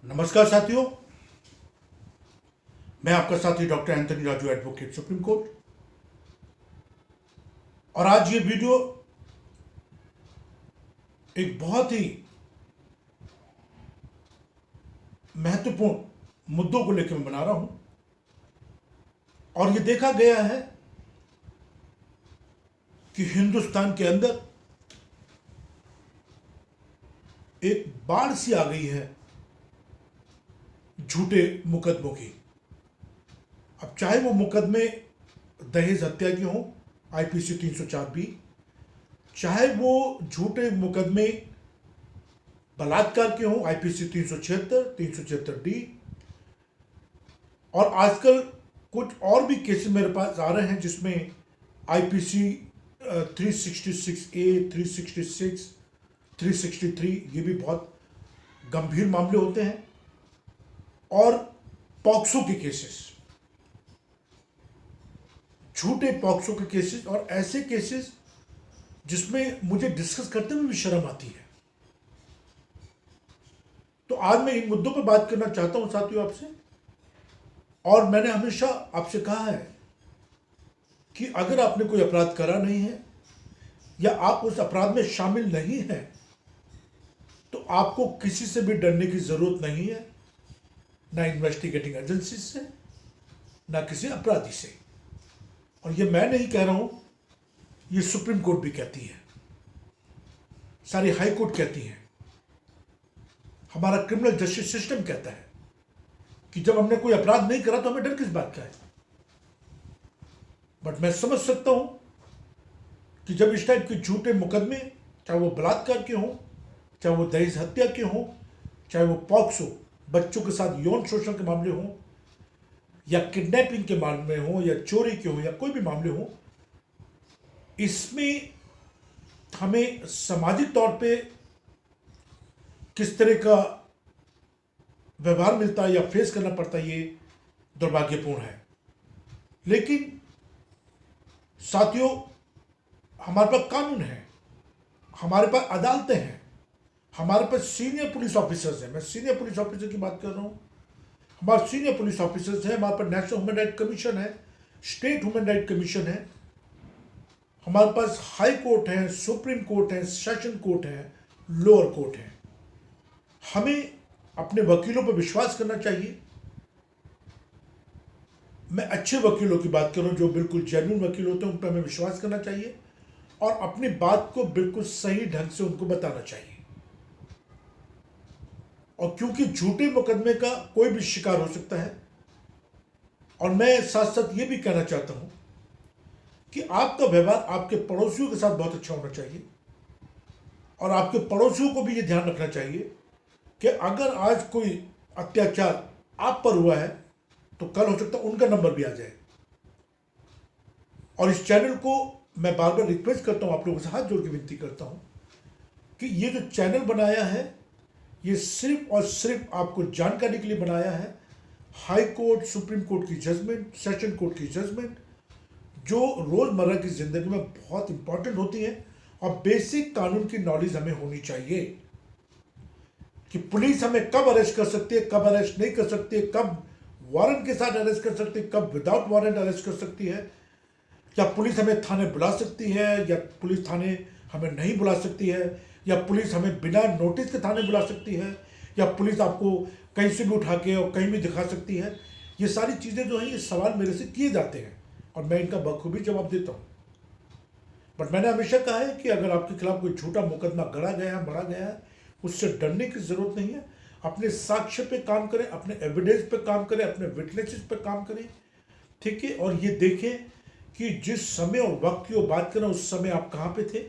नमस्कार साथियों, मैं आपका साथी doctor Anthony Raju, advocate supreme court. और आज ये वीडियो एक बहुत ही महत्वपूर्ण मुद्दों को लेकर मैं बना रहा हूं। और ये देखा गया है कि हिंदुस्तान के अंदर एक बाढ़ सी आ गई है झूठे मुकदमों की। अब चाहे वो मुकदमे दहेज हत्या के हों, आईपीसी 304B, चाहे वो झूठे मुकदमे बलात्कार के हों, आईपीसी 376, 376D, और आजकल कुछ और भी केसेस मेरे पास आ रहे हैं जिसमें आईपीसी 366A, 366, 363, ये भी बहुत गंभीर मामले होते हैं, और पॉक्सो के केसेस, झूठे पॉक्सो के केसेस, और ऐसे केसेस जिसमें मुझे डिस्कस करते हुए भी शर्म आती है। तो आज मैं इन मुद्दों पर बात करना चाहता हूं साथियों आपसे। और मैंने हमेशा आपसे कहा है कि अगर आपने कोई अपराध करा नहीं है या आप उस अपराध में शामिल नहीं हैं तो आपको किसी से भी डरने की जरूरत नहीं है, ना इन्वेस्टिगेटिंग एजेंसी से, ना किसी अपराधी से। और ये मैं नहीं कह रहा हूं, ये सुप्रीम कोर्ट भी कहती है, सारी हाई कोर्ट कहती है, हमारा क्रिमिनल जस्टिस सिस्टम कहता है कि जब हमने कोई अपराध नहीं करा तो हमें डर किस बात का है। बट मैं समझ सकता हूं कि जब इस टाइप के झूठे मुकदमे, चाहे वो बलात्कार के हों, चाहे वो दहेज हत्या के हों, चाहे वो पॉक्सो, बच्चों के साथ यौन शोषण के मामले हों, या किडनैपिंग के मामले हों, या चोरी के हों, या कोई भी मामले हों, इसमें हमें सामाजिक तौर पे किस तरह का व्यवहार मिलता है या फेस करना पड़ता है, ये दुर्भाग्यपूर्ण है। लेकिन साथियों, हमारे पास कानून है, हमारे पास अदालतें हैं, हमारे पास सीनियर पुलिस ऑफिसर्स हैं। मैं सीनियर पुलिस ऑफिसर की बात कर रहा हूं। हमारे सीनियर पुलिस ऑफिसर्स हैं, हमारे पास नेशनल ह्यूमन राइट कमीशन है, स्टेट ह्यूमन राइट कमीशन है, हमारे पास हाई कोर्ट है, सुप्रीम कोर्ट है, सेशन कोर्ट है, लोअर कोर्ट है। हमें अपने वकीलों पर विश्वास करना चाहिए। मैं अच्छे वकीलों की बात करूं, जो बिल्कुल जेन्युइन वकील होते हैं, उन पर हमें विश्वास करना चाहिए और अपनी बात को बिल्कुल सही ढंग से उनको बताना चाहिए। और क्योंकि झूठे मुकदमे का कोई भी शिकार हो सकता है, और मैं साथ साथ ये भी कहना चाहता हूं कि आपका व्यवहार आपके पड़ोसियों के साथ बहुत अच्छा होना चाहिए, और आपके पड़ोसियों को भी ये ध्यान रखना चाहिए कि अगर आज कोई अत्याचार आप पर हुआ है तो कल हो सकता है उनका नंबर भी आ जाए। और इस चैनल को मैं बार बार रिक्वेस्ट करता हूं, आप लोगों से हाथ जोड़ के विनती करता हूं कि ये जो चैनल बनाया है, ये सिर्फ और सिर्फ आपको जानकारी के लिए बनाया है। हाई कोर्ट, सुप्रीम कोर्ट की जजमेंट, सेशन कोर्ट की जजमेंट, जो रोजमर्रा की जिंदगी में बहुत इंपॉर्टेंट होती है, और बेसिक कानून की नॉलेज हमें होनी चाहिए कि पुलिस हमें कब अरेस्ट कर सकती है, कब अरेस्ट नहीं कर सकती है, कब वारंट के साथ अरेस्ट कर सकती है, कब विदाउट वारंट अरेस्ट कर सकती है, या पुलिस हमें थाने बुला सकती है, या पुलिस थाने हमें नहीं बुला सकती है, या पुलिस हमें बिना नोटिस के थाने बुला सकती है, या पुलिस आपको कहीं से भी उठा के और कहीं भी दिखा सकती है। ये सारी चीज़ें जो हैं, ये सवाल मेरे से किए जाते हैं और मैं इनका बखूबी जवाब देता हूँ। बट मैंने हमेशा कहा है कि अगर आपके खिलाफ कोई झूठा मुकदमा गढ़ा गया है, मढ़ा गया है, उससे डरने की जरूरत नहीं है। अपने साक्ष्य पे काम करें, अपने एविडेंस पे काम करें, अपने विटनेसेस पे काम करें, ठीक है। और ये देखें कि जिस समय और वक्त की वो बात करें, उस समय आप कहाँ पे थे,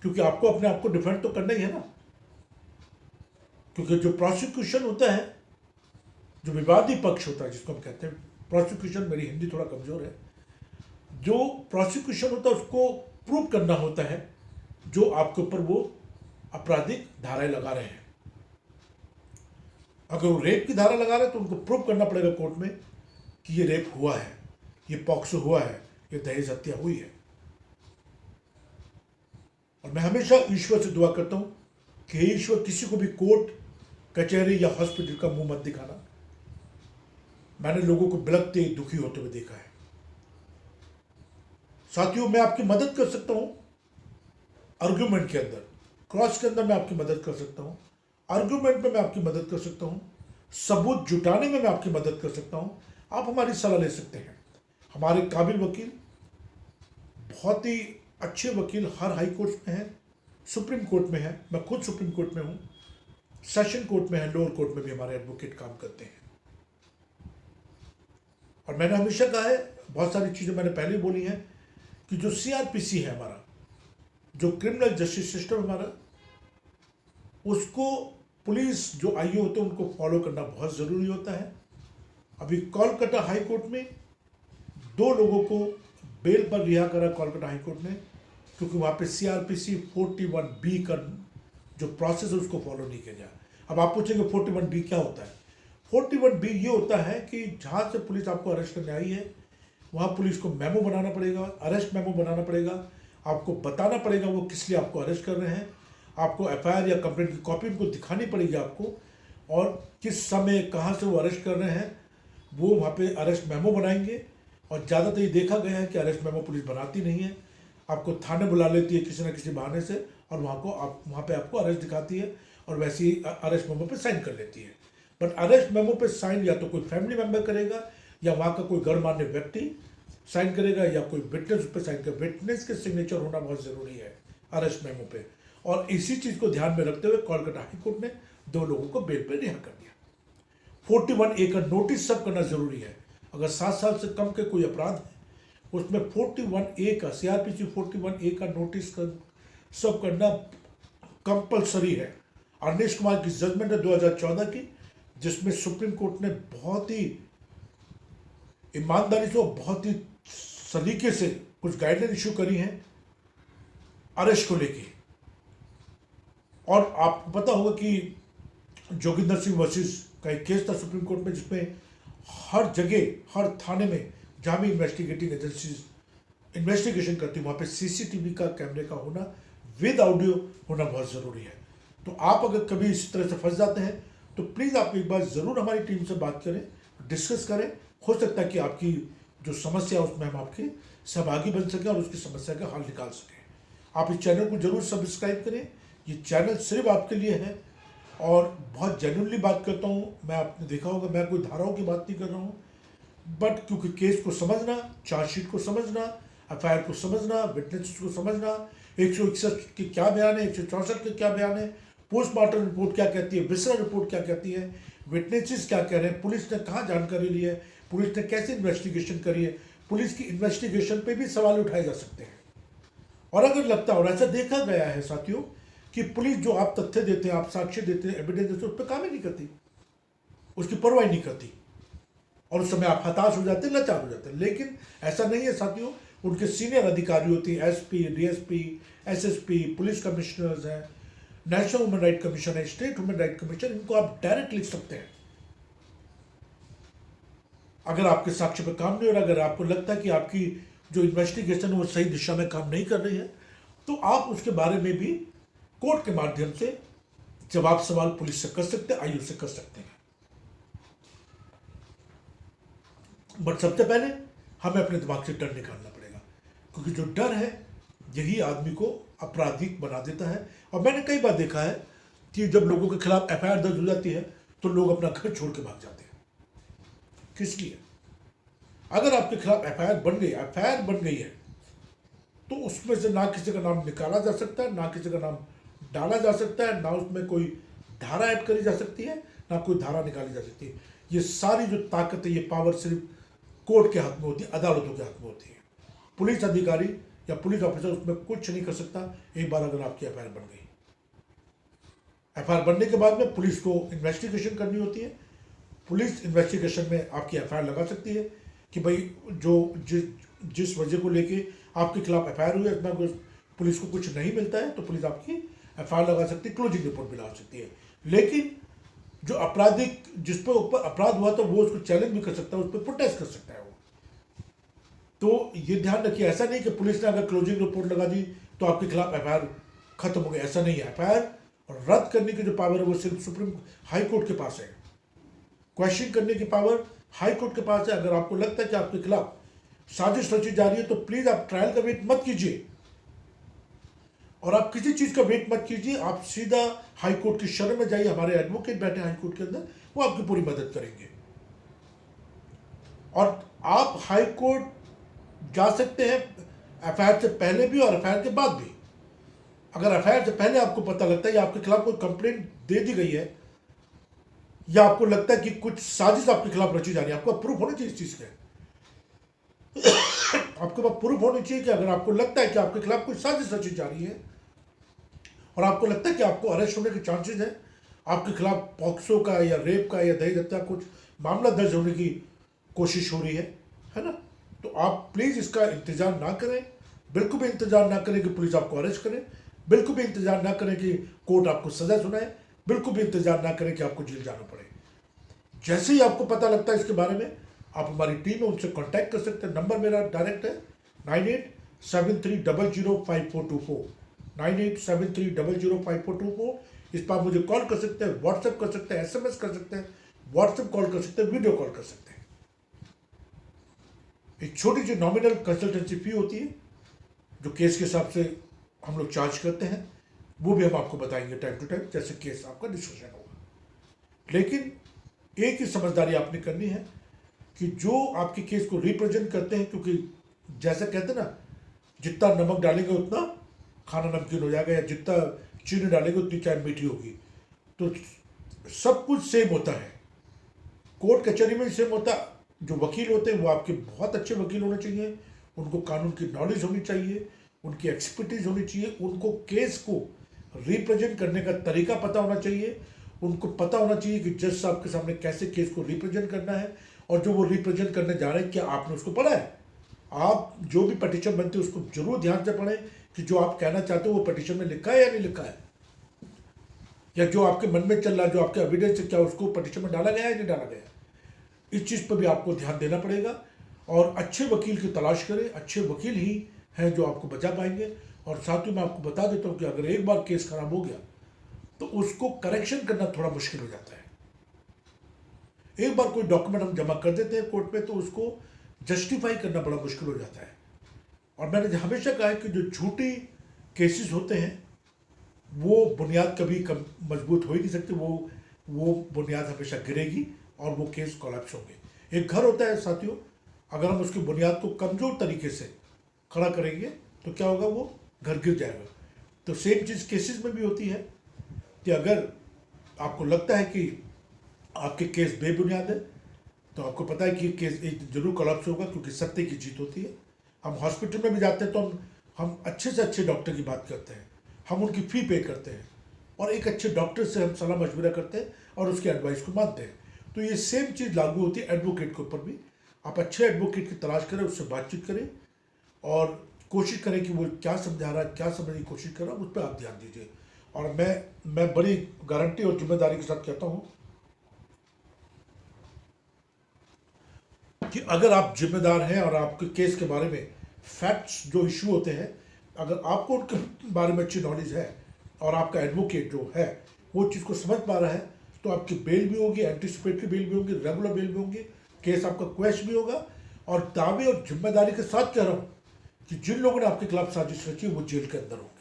क्योंकि आपको अपने आप को डिफेंड तो करना ही है ना। क्योंकि जो प्रोसिक्यूशन होता है, जो विवादी पक्ष होता है, जिसको हम कहते हैं प्रोसिक्यूशन, मेरी हिंदी थोड़ा कमजोर है, जो प्रोसिक्यूशन होता है उसको प्रूव करना होता है जो आपके ऊपर वो आपराधिक धाराएं लगा रहे हैं। अगर वो रेप की धारा लगा रहे हैं तो उनको प्रूव करना पड़ेगा कोर्ट में कि ये रेप हुआ है, ये पॉक्सो हुआ है, ये दहेज हत्या हुई है। और मैं हमेशा ईश्वर से दुआ करता हूं कि ईश्वर किसी को भी कोर्ट कचहरी या हॉस्पिटल का मुंह मत दिखाना। मैंने लोगों को बिलखते दुखी होते हुए देखा है। साथियों, मैं आपकी मदद कर सकता हूं आर्गुमेंट के अंदर, क्रॉस के अंदर मैं आपकी मदद कर सकता हूं, आर्गुमेंट में मैं आपकी मदद कर सकता हूं, सबूत जुटाने में मैं आपकी मदद कर सकता हूं। आप हमारी सलाह ले सकते हैं। हमारे काबिल वकील, बहुत ही अच्छे वकील हर हाई कोर्ट में हैं, सुप्रीम कोर्ट में है, मैं खुद सुप्रीम कोर्ट में हूं, सेशन कोर्ट में है, लोअर कोर्ट में भी हमारे एडवोकेट काम करते हैं। और मैंने हमेशा कहा है, बहुत सारी चीज़ें मैंने पहले बोली हैं, कि जो सीआरपीसी है हमारा, जो क्रिमिनल जस्टिस सिस्टम हमारा, उसको पुलिस जो आईओ होते हैं उनको फॉलो करना बहुत ज़रूरी होता है। अभी कोलकाता हाई कोर्ट में 2 लोगों को बेल पर रिहा करा कोलकाता हाई कोर्ट ने, क्योंकि वहाँ पे सीआरपीसी 41B का जो प्रोसेस है उसको फॉलो नहीं किया गया। अब आप पूछेंगे 41B क्या होता है? 41B ये होता है कि जहाँ से पुलिस आपको अरेस्ट करने आई है, वहाँ पुलिस को मेमो बनाना पड़ेगा, अरेस्ट मेमो बनाना पड़ेगा, आपको बताना पड़ेगा वो किस लिए आपको अरेस्ट कर रहे हैं, आपको एफआईआर या कंप्लेंट की कॉपी उनको दिखानी पड़ेगी आपको, और किस समय कहाँ से वो अरेस्ट कर रहे हैं वो वहाँ पे अरेस्ट मेमो बनाएंगे। और ज़्यादातर ये देखा गया है कि अरेस्ट मेमो पुलिस बनाती नहीं है, आपको थाने बुला लेती है किसी न किसी बहाने से, और वहाँ पे आपको अरेस्ट दिखाती है और वैसे ही अरेस्ट मेमो पे साइन कर लेती है। बट अरेस्ट मेमो पे साइन या तो कोई फैमिली मेम्बर करेगा, या वहाँ का कोई गणमान्य व्यक्ति साइन करेगा, या कोई विटनेस उस पर साइन करेगा। विटनेस के सिग्नेचर होना बहुत ज़रूरी है अरेस्ट मेमो पे। और इसी चीज़ को ध्यान में रखते हुए कोलकाता हाई कोर्ट ने 2 लोगों को बेल पर रिहा कर दिया। 41A का नोटिस सर्व करना जरूरी है। अगर 7 साल से कम के कोई अपराध है, उसमें 41A का, सीआरपीसी 41A का नोटिस सर्व करना कंपलसरी है। अनिश कुमार की जजमेंट है 2014 की, जिसमें सुप्रीम कोर्ट ने बहुत ही ईमानदारी से और बहुत ही सलीके से कुछ गाइडलाइन इशू करी हैं अरेस्ट को लेके। और आपको पता होगा कि जोगिंदर सिंह वर्सेस का एक केस था सुप्रीम कोर्ट में, जिसमें हर जगह, हर थाने में जहाँ भी इन्वेस्टिगेटिंग एजेंसीज इन्वेस्टिगेशन करती है, वहाँ पे सीसीटीवी का कैमरे का होना विद ऑडियो होना बहुत ज़रूरी है। तो आप अगर कभी इस तरह से फंस जाते हैं तो प्लीज़ आप एक बार ज़रूर हमारी टीम से बात करें, डिस्कस करें। हो सकता है कि आपकी जो समस्या है उसमें हम आपके सहभागी बन सकें और उसकी समस्या का हल निकाल सकें। आप इस चैनल को जरूर सब्सक्राइब करें। ये चैनल सिर्फ आपके लिए है और बहुत जेन्युइनली बात करता हूँ मैं। आपने देखा होगा मैं कोई धाराओं की बात नहीं कर रहा हूँ, बट क्योंकि केस को समझना, चार्जशीट को समझना, एफआईआर को समझना, विटनेस को समझना, 161 के क्या बयान है, 164 के क्या बयान है, पोस्टमार्टम रिपोर्ट क्या कहती है, विसरा रिपोर्ट क्या कहती है, विटनेसेस क्या कह रहे हैं, पुलिस ने कहाँ जानकारी ली है, पुलिस ने कैसे इन्वेस्टिगेशन करी है, पुलिस की इन्वेस्टिगेशन पे भी सवाल उठाए जा सकते हैं। और अगर लगता और ऐसा देखा गया है साथियों कि पुलिस जो आप तथ्य देते हैं, आप साक्ष्य देते हैं, एविडेंस देते हैं, उस पर काम ही नहीं करती, उसकी परवाही नहीं करती, और उस समय आप हताश हो जाते हैं, लाचार हो जाते हैं। लेकिन ऐसा नहीं है साथियों, उनके सीनियर अधिकारी होती हैं, SP, DSP, SSP, police commissioners हैं, नेशनल ह्यूमन राइट कमीशन है, स्टेट ह्यूमन राइट कमीशन, इनको आप डायरेक्ट लिख सकते हैं। अगर आपके साक्ष्य पर काम नहीं हो रहा, अगर आपको लगता है कि आपकी जो इन्वेस्टिगेशन है वो सही दिशा में काम नहीं कर रही है, तो आप उसके बारे में भी कोर्ट के माध्यम से जवाब सवाल पुलिस से कर सकते हैं, आईओ से कर सकते हैं। बट सबसे पहले हमें अपने दिमाग से डर निकालना पड़ेगा, क्योंकि जो डर है यही आदमी को आपराधिक बना देता है। और मैंने कई बार देखा है कि जब लोगों के खिलाफ एफआईआर दर्ज हो जाती है तो लोग अपना घर छोड़ के भाग जाते हैं। किस लिए? अगर आपके खिलाफ एफआईआर बन गई है तो उसमें से ना किसी का नाम निकाला जा सकता है, ना किसी का नाम डाला जा सकता है, ना उसमें कोई धारा ऐड करी जा सकती है, ना कोई धारा निकाली जा सकती है। ये सारी जो ताकत है, ये पावर सिर्फ कोर्ट के हाथ में होती है, अदालतों के हाथ में होती है। पुलिस अधिकारी या पुलिस ऑफिसर उसमें कुछ नहीं कर सकता एक बार अगर आपकी एफआईआर बन गई। एफआईआर बनने के बाद में पुलिस को इन्वेस्टिगेशन करनी होती है। पुलिस इन्वेस्टिगेशन में आपकी एफआईआर लगा सकती है कि भाई जिस वजह को लेके आपके खिलाफ एफआईआर हुई है, इसमें पुलिस को कुछ नहीं मिलता है तो पुलिस आपकी एफआईआर लगा सकती है, क्लोजिंग रिपोर्ट भी लगा सकती है। लेकिन जो आपराधिक, जिस पर ऊपर अपराध हुआ तो वो उसको चैलेंज भी कर सकता है, उस पर प्रोटेस्ट कर सकता है वो। तो ये ध्यान रखिए, ऐसा नहीं कि पुलिस ने अगर क्लोजिंग रिपोर्ट लगा दी तो आपके खिलाफ एफआईआर खत्म हो गई, ऐसा नहीं है। एफआईआर और रद्द करने की जो पावर है वो सिर्फ सुप्रीम हाई कोर्ट के पास है। क्वेश्चन करने की पावर हाई कोर्ट के पास है। अगर आपको लगता है कि आपके खिलाफ साजिश रची जा रही है तो प्लीज आप ट्रायल का वेट मत कीजिए और आप किसी चीज का वेट मत कीजिए। आप सीधा हाई कोर्ट की शरण में जाइए। हमारे एडवोकेट बैठे हाई कोर्ट के अंदर, वो आपकी पूरी मदद करेंगे। और आप हाई कोर्ट जा सकते हैं एफआईआर से पहले भी और एफआईआर के बाद भी। अगर एफआईआर से पहले आपको पता लगता है या आपके खिलाफ कोई कंप्लेंट दे दी गई है या आपको लगता है कि कुछ साजिश आपके खिलाफ रची जा रही है, आपको प्रूफ होना चाहिए इस चीज के। आपके पास प्रूफ होनी चाहिए कि अगर आपको लगता है कि आपके खिलाफ कोई साजिश रची जा रही है और आपको लगता है कि आपको अरेस्ट होने के चांसेस है, आपके खिलाफ पॉक्सो का या रेप का या दहेज हत्या कुछ मामला दर्ज होने की कोशिश हो रही है ना, तो आप प्लीज इसका इंतजार ना करें। बिल्कुल भी इंतजार ना करें कि पुलिस आपको अरेस्ट करे, बिल्कुल भी इंतजार ना करें कि कोर्ट आपको सजा सुनाए, बिल्कुल भी इंतजार ना करें कि आपको जेल जाना पड़े। जैसे ही आपको पता लगता है इसके बारे में, आप हमारी टीम है उनसे कांटेक्ट कर सकते हैं। नंबर मेरा डायरेक्ट है 9873005424, 9873005424। इस पर आप मुझे कॉल कर सकते हैं, व्हाट्सएप कर सकते हैं, SMS कर सकते हैं, व्हाट्सएप कॉल कर सकते हैं, वीडियो कॉल कर सकते हैं। एक छोटी सी नॉमिनल कंसल्टेंसी फी होती है जो केस के हिसाब से हम लोग चार्ज करते हैं, वो भी हम आपको बताएंगे टाइम टू टाइम जैसे केस आपका डिस्कशन होगा। लेकिन एक ही समझदारी आपने करनी है कि जो आपके केस को रिप्रेजेंट करते हैं, क्योंकि जैसे कहते हैं ना, जितना नमक डालेंगे उतना खाना नमकीन हो जाएगा, या जितना चीनी डालेंगे उतनी चाय मीठी होगी। तो सब कुछ सेम होता है, कोर्ट कचहरी में सेम होता है। जो वकील होते हैं वो आपके बहुत अच्छे वकील होने चाहिए, उनको कानून की नॉलेज होनी चाहिए, उनकी एक्सपर्टीज होनी चाहिए, उनको केस को रिप्रेजेंट करने का तरीका पता होना चाहिए, उनको पता होना चाहिए कि जज साहब के सामने कैसे केस को रिप्रेजेंट करना है, और जो वो रिप्रेजेंट करने जा रहे हैं क्या आपने उसको पढ़ा है। आप जो भी पटिशन बनते हैं उसको जरूर ध्यान से पढ़ें कि जो आप कहना चाहते हो वो पटिशन में लिखा है या नहीं लिखा है, या जो आपके मन में चल रहा है, जो आपके एविडेंस है, क्या उसको पटिशन में डाला गया है या नहीं डाला गया। इस चीज़ पर भी आपको ध्यान देना पड़ेगा और अच्छे वकील की तलाश करें। अच्छे वकील ही हैं जो आपको बचा पाएंगे। और साथ ही मैं आपको बता देता हूँ कि अगर एक बार केस खराब हो गया तो उसको करेक्शन करना थोड़ा मुश्किल हो जाता है। एक बार कोई डॉक्यूमेंट हम जमा कर देते हैं कोर्ट में तो उसको जस्टिफाई करना बड़ा मुश्किल हो जाता है। और मैंने हमेशा कहा है कि जो झूठी केसेस होते हैं वो बुनियाद कभी मजबूत हो ही नहीं सकती, वो बुनियाद हमेशा गिरेगी और वो केस कोलैप्स होंगे। एक घर होता है साथियों, अगर हम उसकी बुनियाद को कमजोर तरीके से खड़ा करेंगे तो क्या होगा, वो घर गिर जाएगा। तो सेम चीज़ केसेस में भी होती है कि अगर आपको लगता है कि आपके केस बेबुनियाद है तो आपको पता है कि केस एक जरूर कोलैप्स होगा, क्योंकि सत्य की जीत होती है। हम हॉस्पिटल में भी जाते हैं तो हम अच्छे से अच्छे डॉक्टर की बात करते हैं, हम उनकी फ़ी पे करते हैं और एक अच्छे डॉक्टर से हम सलाह मशवरा करते हैं और उसके एडवाइस को मानते हैं। तो ये सेम चीज़ लागू होती है एडवोकेट के ऊपर भी। आप अच्छे एडवोकेट की तलाश करें, उससे बातचीत करें और कोशिश करें कि वो क्या समझा रहा है, क्या समझने की कोशिश कर रहा है, उस पर आप ध्यान दीजिए। और मैं बड़ी गारंटी और जिम्मेदारी के साथ कहता हूँ कि अगर आप जिम्मेदार हैं और आपके केस के बारे में फैक्ट्स जो इशू होते हैं, अगर आपको उनके बारे में अच्छी नॉलेज है और आपका एडवोकेट जो है वो चीज़ को समझ पा रहा है, तो आपकी बेल भी होगी, एंटीसिपेटरी बेल भी होगी, रेगुलर बेल भी होंगी, केस आपका क्वेश भी होगा। और दावे और जिम्मेदारी के साथ कह रहा हूँ कि जिन लोगों ने आपके खिलाफ साजिश रची वो जेल के अंदर होंगे।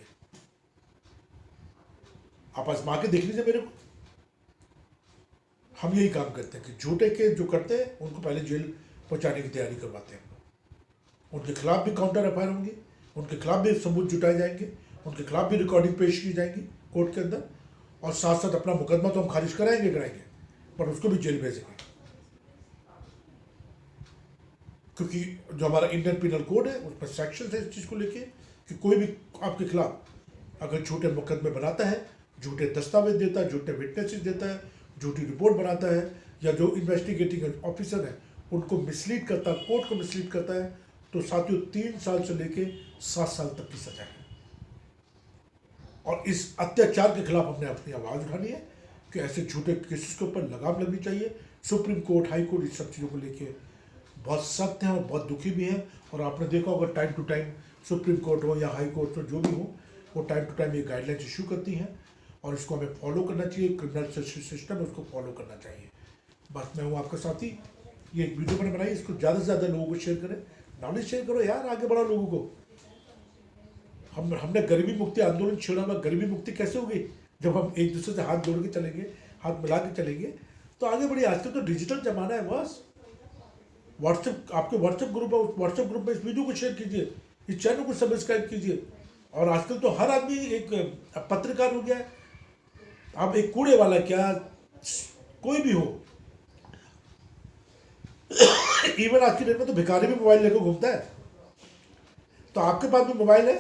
आप आजमा के देख लीजिए मेरे को। हम यही काम करते हैं कि झूठे केस जो करते हैं उनको पहले जेल पहुंचाने की तैयारी करवाते हैं। उनके खिलाफ भी काउंटर एफआईआर होंगी, उनके खिलाफ भी सबूत जुटाए जाएंगे, उनके खिलाफ भी रिकॉर्डिंग पेश की जाएगी कोर्ट के अंदर, और साथ साथ अपना मुकदमा तो हम खारिज कराएंगे पर उसको भी जेल भेजेंगे। क्योंकि जो हमारा इंडियन पिनल कोड है उसमें सेक्शन है इस चीज़ को लेके कि कोई भी आपके खिलाफ अगर झूठे मुकदमे बनाता है, झूठे दस्तावेज देता है, झूठे विटनेसेस देता है, झूठी रिपोर्ट बनाता है, या जो इन्वेस्टिगेटिंग ऑफिसर है उनको मिसलीड करता है, कोर्ट को मिसलीड करता है, तो साथियों 3 साल से लेके 7 साल तक की सजा है। और इस अत्याचार के खिलाफ हमने अपनी आवाज़ उठानी है कि ऐसे झूठे केसेस के ऊपर लगाम लगनी चाहिए। सुप्रीम कोर्ट, हाई कोर्ट इस सब चीज़ों को लेके बहुत सख्त हैं और बहुत दुखी भी हैं। और आपने देखा होगा time to time Supreme Court हो या हाई कोर्ट हो, जो भी हो, वो टाइम टू टाइम ये गाइडलाइंस इशू करती हैं और इसको हमें फॉलो करना चाहिए। क्रिमिनल सिस्टम है, उसको फॉलो करना चाहिए। बस मैं हूँ आपका साथी। ये एक वीडियो मैंने बनाई, इसको ज़्यादा से ज़्यादा लोगों को शेयर करें, नॉलेज शेयर करो यार, आगे बढ़ाओ लोगों को। हमने गरीबी मुक्ति आंदोलन छेड़ा हुआ। गरीबी मुक्ति कैसे होगी? जब हम एक दूसरे से हाथ जोड़ के चलेंगे, हाथ मिला के चलेंगे, तो आगे बढ़िए। आजकल तो डिजिटल जमाना है बस। व्हाट्सएप, आपके व्हाट्सएप ग्रुप है, उस व्हाट्सएप ग्रुप में इस वीडियो को शेयर कीजिए, इस चैनल को सब्सक्राइब कीजिए। और आजकल तो हर आदमी एक पत्रकार हो गया है। अब एक कूड़े वाला क्या, कोई भी हो, इवन आज की डेट में तो भिखारी भी मोबाइल लेकर घूमता है। तो आपके पास भी मोबाइल है,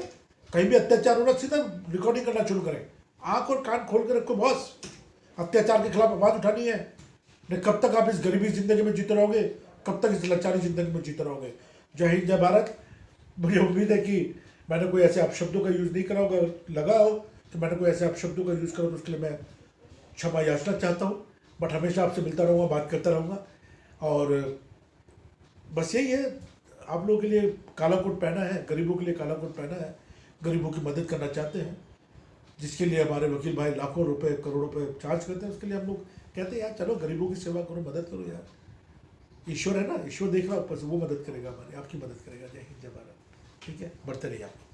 कहीं भी अत्याचार हो रहा, सीधा रिकॉर्डिंग करना शुरू करें। आंख और कान खोल कर रखो बॉस, अत्याचार के खिलाफ आवाज उठानी है। नहीं, कब तक आप इस गरीबी जिंदगी में जीते रहोगे? कब तक इस लाचारी जिंदगी में जीते रहोगे? जय हिंद, जय भारत। मुझे उम्मीद है कि मैंने कोई ऐसे अपशब्दों का यूज़ नहीं करा होगा। लगा हो तो मैंने कोई ऐसे अपशब्दों का यूज़ करा तो उसके लिए मैं क्षमा याचना चाहता हूँ। बट हमेशा आपसे मिलता रहूँगा, बात करता रहूँगा। और बस यही है, आप लोगों के लिए काला कोट पहना है, गरीबों के लिए काला कोट पहना है। गरीबों की मदद करना चाहते हैं, जिसके लिए हमारे वकील भाई लाखों रुपए, करोड़ों रुपए चार्ज करते हैं। उसके लिए हम लोग कहते हैं यार चलो गरीबों की सेवा करो, मदद करो यार। ईश्वर है ना, ईश्वर देख रहा है ऊपर से, वो मदद करेगा, हमारी आपकी मदद करेगा। जय हिंद, जय भारत। ठीक है, बढ़ते रहिए आप।